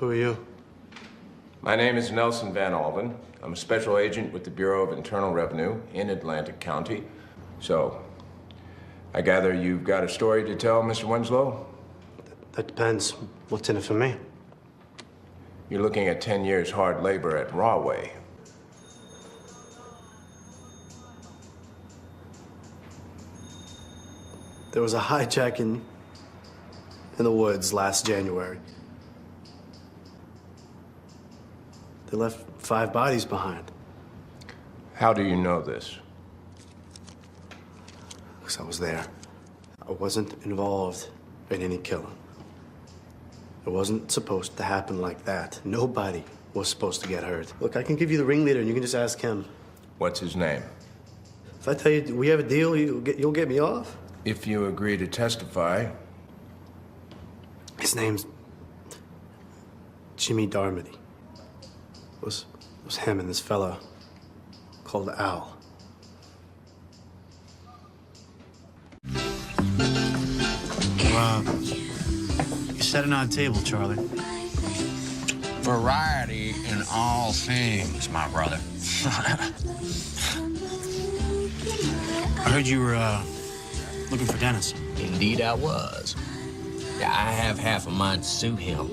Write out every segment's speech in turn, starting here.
Who are you? My name is Nelson Van Alden. I'm a special agent with the Bureau of Internal Revenue in Atlantic County. So, I gather you've got a story to tell, Mr. Winslow? That depends. What's in it for me? You're looking at 10 years hard labor at Rahway. There was a hijacking in the woods last January. They left 5 bodies behind. How do you know this? Because I was there. I wasn't involved in any killing. It wasn't supposed to happen like that. Nobody was supposed to get hurt. Look, I can give you the ringleader and you can just ask him. What's his name? If I tell you we have a deal, you'll get me off? If you agree to testify. His name's Jimmy Darmody. It was him and this fella called Al. You're setting on table, Charlie. Variety in all things, my brother. I heard you were looking for Dennis. Indeed I was. Yeah, I have half a mind to sue him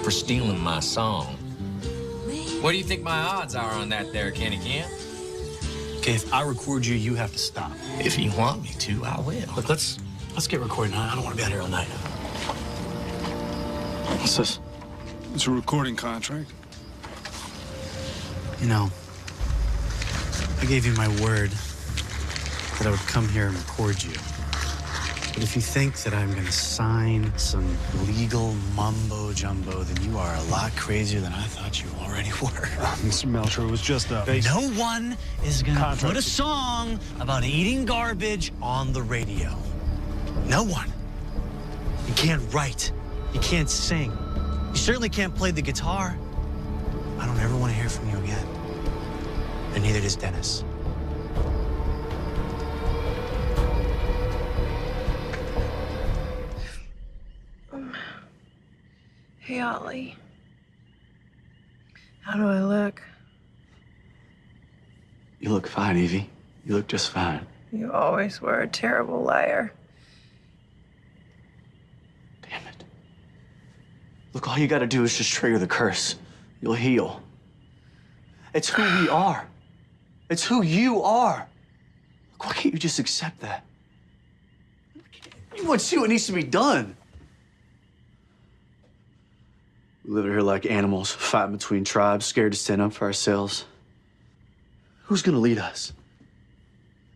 for stealing my song. What do you think my odds are on that there, Kenny Ken? Okay, if I record you, you have to stop. If you want me to, I will. Look, let's get recording. I don't want to be out here all night. What's this? It's a recording contract. You know, I gave you my word that I would come here and record you. But if you think that I'm gonna sign some legal mumbo-jumbo, then you are a lot crazier than I thought you already were. Mr. Melcher, it was just a... No one is gonna put a song about eating garbage on the radio. No one. You can't write. You can't sing. You certainly can't play the guitar. I don't ever want to hear from you again. And neither does Dennis. Hey, Ollie. How do I look? You look fine, Evie. You look just fine. You always were a terrible liar. Damn it. Look, all you gotta do is just trigger the curse. You'll heal. It's who we are. It's who you are. Look, why can't you just accept that? You want to see what needs to be done. We live here like animals, fighting between tribes, scared to stand up for ourselves. Who's gonna lead us?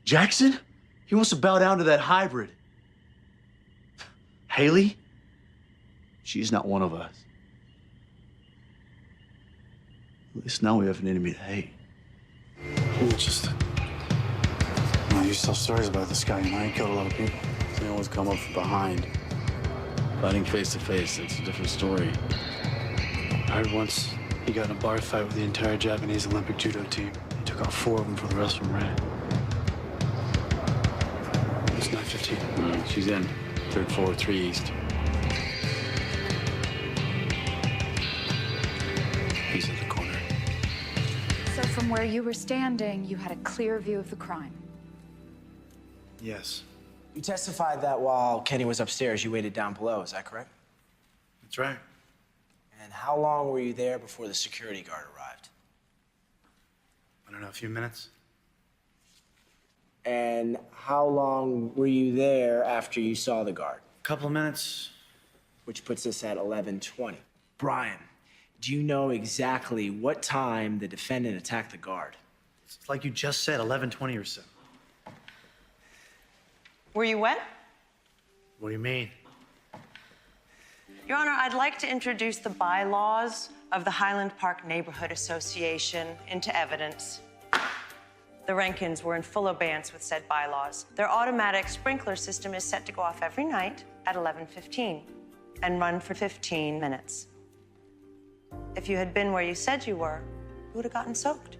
Jackson? He wants to bow down to that hybrid. Haley? She's not one of us. At least now we have an enemy to hate. You used to tell stories about this guy. You know, he killed a lot of people. He always come up from behind. Fighting face to face, it's a different story. I heard once he got in a bar fight with the entire Japanese Olympic judo team. He took out 4 of them before the rest of them ran. It's 9:15. She's in. 3rd floor, 3 East. He's in the corner. So from where you were standing, you had a clear view of the crime. Yes, You testified that while Kenny was upstairs, you waited down below, is that correct? that's right. And how long were you there before the security guard arrived? I don't know, a few minutes. And how long were you there after you saw the guard? A couple of minutes. Which puts us at 11:20. Brian, do you know exactly what time the defendant attacked the guard? It's like you just said, 11:20 or so. Were you wet? What do you mean? Your Honor, I'd like to introduce the bylaws of the Highland Park Neighborhood Association into evidence. The Rankins were in full abeyance with said bylaws. Their automatic sprinkler system is set to go off every night at 11:15 and run for 15 minutes. If you had been where you said you were, you would have gotten soaked.